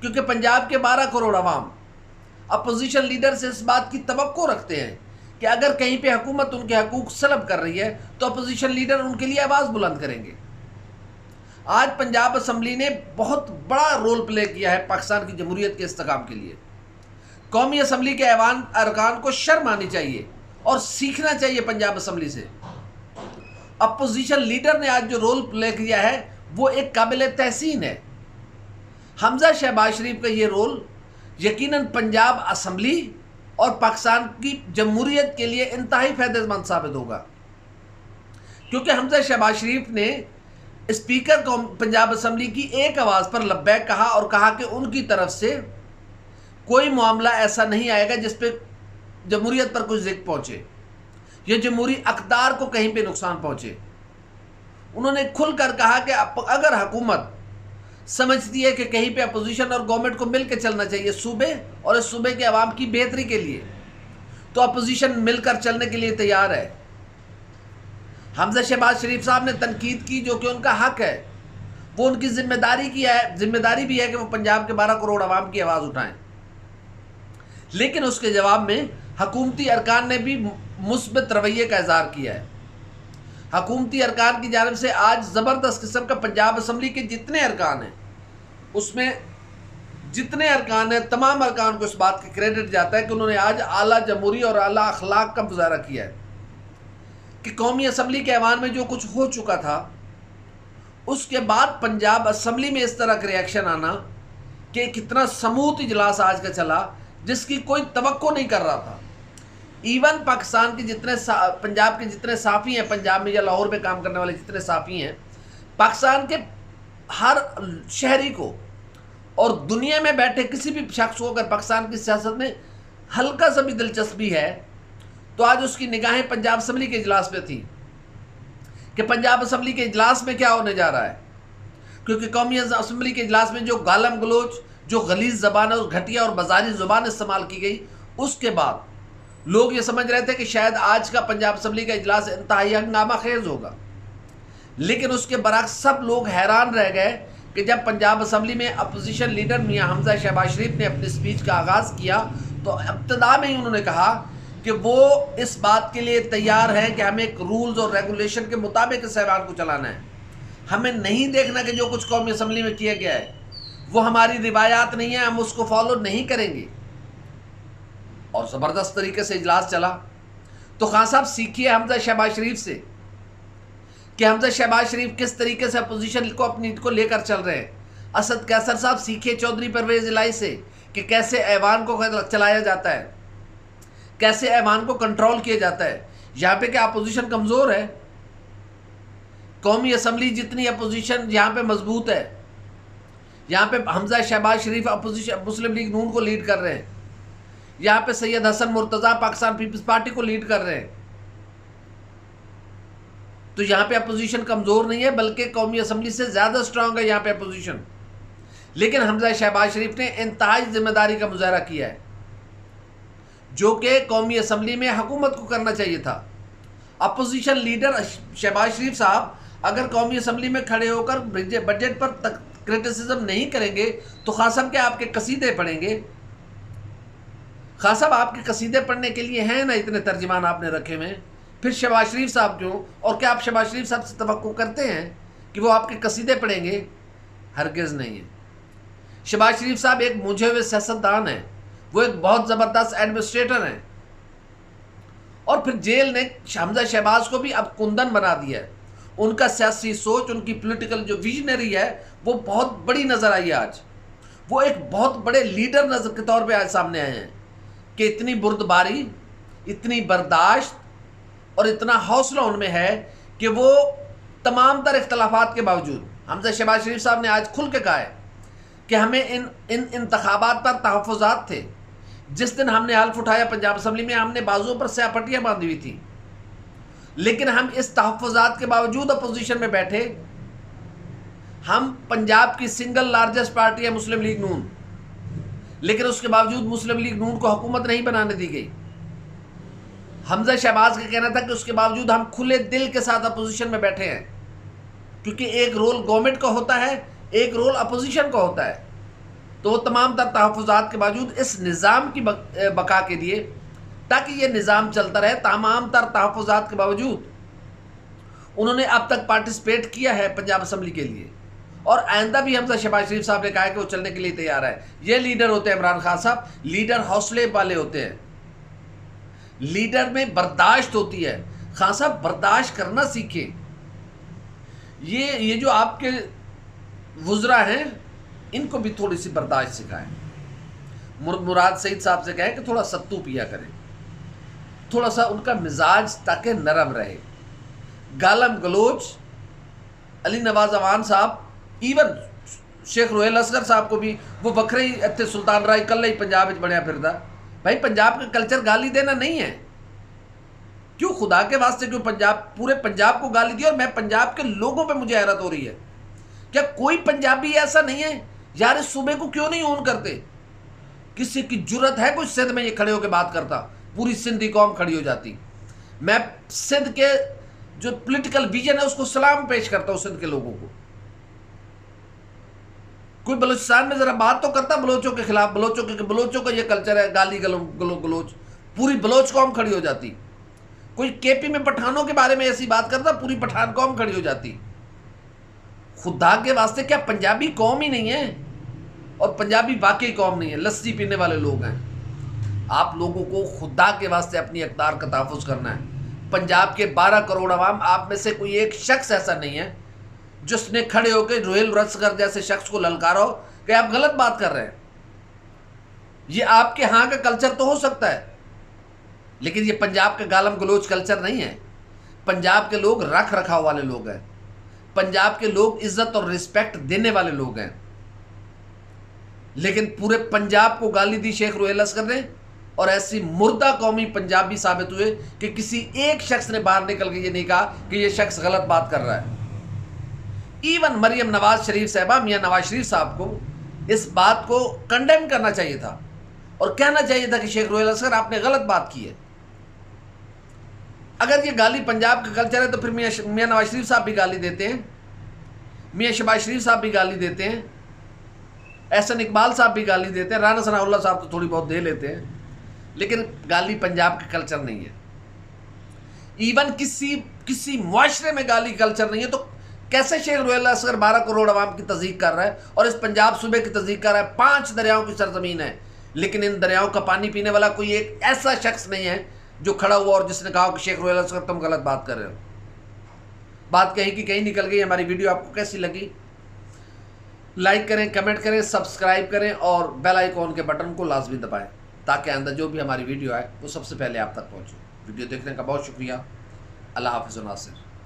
کیونکہ پنجاب کے 12 کروڑ عوام اپوزیشن لیڈر سے اس بات کی توقع رکھتے ہیں کہ اگر کہیں پہ حکومت ان کے حقوق سلب کر رہی ہے تو اپوزیشن لیڈر ان کے لیے آواز بلند کریں گے۔ آج پنجاب اسمبلی نے بہت بڑا رول پلے کیا ہے پاکستان کی جمہوریت کے استحکام کے لیے۔ قومی اسمبلی کے ارکان کو شرم آنی چاہیے اور سیکھنا چاہیے پنجاب اسمبلی سے۔ اپوزیشن لیڈر نے آج جو رول پلے کیا ہے وہ ایک قابل تحسین ہے۔ حمزہ شہباز شریف کا یہ رول یقیناً پنجاب اسمبلی اور پاکستان کی جمہوریت کے لیے انتہائی فائدہ مند ثابت ہوگا، کیونکہ حمزہ شہباز شریف نے اسپیکر کو پنجاب اسمبلی کی ایک آواز پر لبیک کہا اور کہا کہ ان کی طرف سے کوئی معاملہ ایسا نہیں آئے گا جس پہ جمہوریت پر کچھ ذکر پہنچے یا جمہوری اقدار کو کہیں پہ نقصان پہنچے۔ انہوں نے کھل کر کہا کہ اگر حکومت سمجھتی ہے کہ کہیں پہ اپوزیشن اور گورنمنٹ کو مل کے چلنا چاہیے صوبے اور اس صوبے کے عوام کی بہتری کے لیے، تو اپوزیشن مل کر چلنے کے لیے تیار ہے۔ حمزہ شہباز شریف صاحب نے تنقید کی جو کہ ان کا حق ہے، وہ ان کی ذمہ داری بھی ہے کہ وہ پنجاب کے 12 کروڑ عوام کی آواز اٹھائیں، لیکن اس کے جواب میں حکومتی ارکان نے بھی مثبت رویے کا اظہار کیا ہے۔ حکومتی ارکان کی جانب سے آج زبردست قسم کا پنجاب اسمبلی کے جتنے ارکان ہیں، اس میں جتنے ارکان ہیں تمام ارکان کو اس بات کا کریڈٹ جاتا ہے کہ انہوں نے آج اعلیٰ جمہوری اور اعلیٰ اخلاق کا مظاہرہ کیا ہے کہ قومی اسمبلی کے ایوان میں جو کچھ ہو چکا تھا اس کے بعد پنجاب اسمبلی میں اس طرح کا ریاکشن آنا کہ کتنا سموتھ اجلاس آج کا چلا جس کی کوئی توقع نہیں کر رہا تھا۔ ایون پاکستان کے پنجاب کے جتنے صحافی ہیں، پنجاب میں یا لاہور میں کام کرنے والے جتنے صحافی ہیں، پاکستان کے ہر شہری کو اور دنیا میں بیٹھے کسی بھی شخص کو اگر پاکستان کی سیاست میں ہلکا سا بھی دلچسپی ہے تو آج اس کی نگاہیں پنجاب اسمبلی کے اجلاس پہ تھی کہ پنجاب اسمبلی کے اجلاس میں کیا ہونے جا رہا ہے، کیونکہ قومی اسمبلی کے اجلاس میں جو گالم گلوچ، جو غلیظ زبان اور گھٹیا اور بازاری زبان استعمال کی گئی، اس کے بعد لوگ یہ سمجھ رہے تھے کہ شاید آج کا پنجاب اسمبلی کا اجلاس انتہائی ہنگامہ خیز ہوگا، لیکن اس کے برعکس سب لوگ حیران رہ گئے کہ جب پنجاب اسمبلی میں اپوزیشن لیڈر میاں حمزہ شہباز شریف نے اپنی سپیچ کا آغاز کیا تو ابتدا میں ہی انہوں نے کہا کہ وہ اس بات کے لیے تیار ہیں کہ ہمیں ایک رولز اور ریگولیشن کے مطابق اس ایوان کو چلانا ہے، ہمیں نہیں دیکھنا کہ جو کچھ قومی اسمبلی میں کیا گیا ہے وہ ہماری روایات نہیں ہیں، ہم اس کو فالو نہیں کریں گے۔ اور زبردست طریقے سے اجلاس چلا۔ تو خان صاحب سیکھیے حمزہ شہباز شریف سے کہ حمزہ شہباز شریف کس طریقے سے اپوزیشن کو اپنی کو لے کر چل رہے ہیں۔ اسد قیصر صاحب سیکھیے چودھری پرویز الہی سے کہ کیسے ایوان کو چلایا جاتا ہے، کیسے ایوان کو کنٹرول کیا جاتا ہے۔ یہاں پہ کیا اپوزیشن کمزور ہے؟ قومی اسمبلی جتنی اپوزیشن یہاں پہ مضبوط ہے، یہاں پہ حمزہ شہباز شریف اپوزیشن مسلم لیگ نون کو لیڈ کر رہے ہیں، یہاں پہ سید حسن مرتضیٰ پاکستان پیپلز پارٹی کو لیڈ کر رہے ہیں، تو یہاں پہ اپوزیشن کمزور نہیں ہے بلکہ قومی اسمبلی سے زیادہ سٹرانگ ہے یہاں پہ اپوزیشن۔ لیکن حمزہ شہباز شریف نے انتہائی ذمہ داری کا مظاہرہ کیا ہے جو کہ قومی اسمبلی میں حکومت کو کرنا چاہیے تھا۔ اپوزیشن لیڈر شہباز شریف صاحب اگر قومی اسمبلی میں کھڑے ہو کر بجٹ پر کرٹیسزم نہیں کریں گے تو خان صاحب کیا آپ کے قصیدے پڑھیں گے؟ خان صاحب آپ کے قصیدے پڑھنے کے لیے ہیں نا اتنے ترجمان آپ نے رکھے ہوئے، پھر شہباز شریف صاحب کیوں؟ اور کیا آپ شہباز شریف صاحب سے توقع کرتے ہیں کہ وہ آپ کے قصیدے پڑھیں گے؟ ہرگز نہیں ہے۔ شہباز شریف صاحب ایک مجھے ہوئے سیاستدان ہیں، وہ ایک بہت زبردست ایڈمنسٹریٹر ہیں، اور پھر جیل نے حمزہ شہباز کو بھی اب کندن بنا دیا ہے۔ ان کا سیاسی سوچ، ان کی پولیٹیکل جو ویژنری ہے وہ بہت بڑی نظر آئی ہے آج۔ وہ ایک بہت بڑے لیڈر نظر کے طور پہ آج سامنے آئے ہیں کہ اتنی بردباری، اتنی برداشت اور اتنا حوصلہ ان میں ہے کہ وہ تمام تر اختلافات کے باوجود، حمزہ شہباز شریف صاحب نے آج کھل کے کہا ہے کہ ہمیں ان انتخابات پر تحفظات تھے۔ جس دن ہم نے حلف اٹھایا پنجاب اسمبلی میں، ہم نے بازوؤں پر سیاہ پٹیاں باندھی ہوئی تھیں، لیکن ہم اس تحفظات کے باوجود اپوزیشن میں بیٹھے۔ ہم پنجاب کی سنگل لارجسٹ پارٹی ہے مسلم لیگ نون، لیکن اس کے باوجود مسلم لیگ نون کو حکومت نہیں بنانے دی گئی۔ حمزہ شہباز کا کہنا تھا کہ اس کے باوجود ہم کھلے دل کے ساتھ اپوزیشن میں بیٹھے ہیں، کیونکہ ایک رول گورنمنٹ کا ہوتا ہے، ایک رول اپوزیشن کا ہوتا ہے۔ تو وہ تمام تر تحفظات کے باوجود اس نظام کی بقا کے لیے، تاکہ یہ نظام چلتا رہے، تمام تر تحفظات کے باوجود انہوں نے اب تک پارٹیسپیٹ کیا ہے پنجاب اسمبلی کے لیے، اور آئندہ بھی حمزہ شہباز شریف صاحب نے کہا ہے کہ وہ چلنے کے لیے تیار ہے۔ یہ لیڈر ہوتے ہیں عمران خان صاحب، لیڈر حوصلے والے ہوتے ہیں، لیڈر میں برداشت ہوتی ہے۔ خان صاحب برداشت کرنا سیکھیں۔ یہ جو آپ کے وزراء ہیں ان کو بھی تھوڑی سی برداشت سکھائیں۔ مراد سعید صاحب سے کہیں کہ تھوڑا ستو پیا کریں، تھوڑا سا ان کا مزاج تاکہ نرم رہے۔ گالم گلوچ علی نواز اوان صاحب، ایون شیخ روہیل اصغر صاحب کو بھی وہ وکھرے ہی اتنے سلطان رائی کل ہی پنجاب وچ بنیا پھردا۔ بھائی پنجاب کا کلچر گالی دینا نہیں ہے، کیوں خدا کے واسطے کیوں پورے پنجاب کو گالی دی؟ اور میں پنجاب کے لوگوں پہ مجھے حیرت ہو رہی ہے، کیا کوئی پنجابی ایسا نہیں ہے یار اس صوبے کو کیوں نہیں اون کرتے؟ کسی کی جرت ہے کوئی سندھ میں یہ کھڑے ہو کے بات کرتا؟ پوری سندھی قوم کھڑی ہو جاتی۔ میں سندھ کے جو پولیٹیکل ویژن ہے اس کو سلام پیش کرتا ہوں سندھ کے لوگوں کو۔ کوئی بلوچستان میں ذرا بات تو کرتا بلوچوں کے خلاف، بلوچوں کا یہ کلچر ہے گالی گلوچ، پوری بلوچ قوم کھڑی ہو جاتی۔ کوئی کے پی میں پٹھانوں کے بارے میں ایسی بات کرتا پوری پٹھان قوم کھڑی ہو جاتی۔ خدا کے واسطے کیا پنجابی قوم ہی نہیں ہے؟ اور پنجابی واقعی قوم نہیں ہے، لسی پینے والے لوگ ہیں۔ آپ لوگوں کو خدا کے واسطے اپنی اقدار کا تحفظ کرنا ہے۔ پنجاب کے 12 کروڑ عوام، آپ میں سے کوئی ایک شخص ایسا نہیں ہے جس نے کھڑے ہو کے روہیل اصغر جیسے شخص کو للکارا ہو کہ آپ غلط بات کر رہے ہیں۔ یہ آپ کے ہاں کا کلچر تو ہو سکتا ہے، لیکن یہ پنجاب کا گالم گلوچ کلچر نہیں ہے۔ پنجاب کے لوگ رکھ رکھاؤ والے لوگ ہیں، پنجاب کے لوگ عزت اور رسپیکٹ دینے والے لوگ ہیں۔ لیکن پورے پنجاب کو گالی دی شیخ روہیل اصغر نے، اور ایسی مردہ قومی پنجابی ثابت ہوئے کہ کسی ایک شخص نے باہر نکل کے یہ نہیں کہا کہ یہ شخص غلط بات کر رہا ہے۔ ایون مریم نواز شریف صاحبہ، میاں نواز شریف صاحب کو اس بات کو کنڈیم کرنا چاہیے تھا اور کہنا چاہیے تھا کہ شیخ روہیل اصغر آپ نے غلط بات کی ہے۔ اگر یہ گالی پنجاب کا کلچر ہے تو پھر میاں نواز شریف صاحب بھی گالی دیتے ہیں، میاں شہباز شریف صاحب بھی گالی دیتے ہیں، احسن اقبال صاحب بھی گالی دیتے ہیں، رانا ثناء اللہ صاحب تو تھوڑی بہت دے لیتے ہیں، لیکن گالی پنجاب کا کلچر نہیں ہے۔ ایون کسی معاشرے میں گالی کلچر نہیں ہے، تو کیسے شیخ روہیل اصغر 12 کروڑ عوام کی تصدیق کر رہا ہے اور اس پنجاب صوبے کی تصدیق کر رہا ہے؟ 5 دریاؤں کی سرزمین ہے، لیکن ان دریاؤں کا پانی پینے والا کوئی ایک ایسا شخص نہیں ہے جو کھڑا ہوا اور جس نے کہا کہ شیخ روہیل اصغر تم غلط بات کر رہے ہو۔ بات کہیں کی کہیں نکل گئی۔ ہماری ویڈیو آپ کو کیسی لگی؟ لائک کریں، کمنٹ کریں، سبسکرائب کریں اور بیل آئیکن کے بٹن کو لازمی دبائیں تاکہ آئندہ جو بھی ہماری ویڈیو آئے وہ سب سے پہلے آپ تک پہنچے۔ ویڈیو دیکھنے کا بہت شکریہ۔ اللہ حافظ و ناصر۔